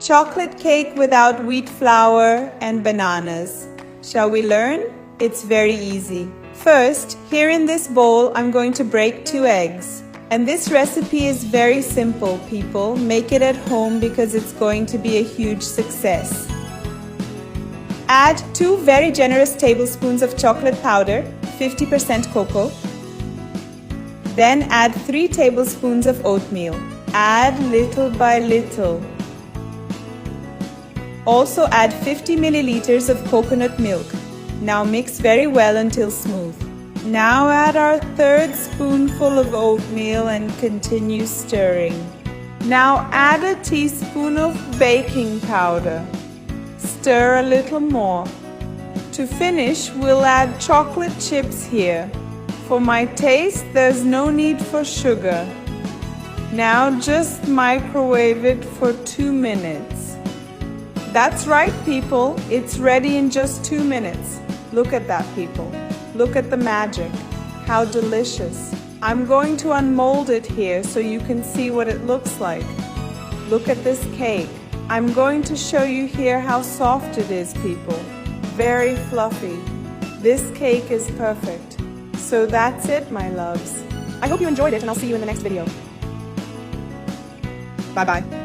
Chocolate cake without wheat flour and bananas. Shall we learn? It's very easy. First, here in this bowl, I'm going to break 2 eggs. And this recipe is very simple, people. Make it at home because it's going to be a huge success. Add 2 very generous tablespoons of chocolate powder, 50% cocoa. Then add 3 tablespoons of oatmeal. Add little by little. Also add 50 milliliters of coconut milk. Now mix very well until smooth. Now add our 3rd spoonful of oatmeal and continue stirring. Now add a teaspoon of baking powder. Stir a little more. To finish, we'll add chocolate chips here. For my taste, there's no need for sugar. Now just microwave it for 2 minutes. That's right, people. It's ready in just 2 minutes. Look at that, people. Look at the magic. How delicious. I'm going to unmold it here so you can see what it looks like. Look at this cake. I'm going to show you here how soft it is, people. Very fluffy. This cake is perfect. So that's it, my loves. I hope you enjoyed it, and I'll see you in the next video. Bye-bye.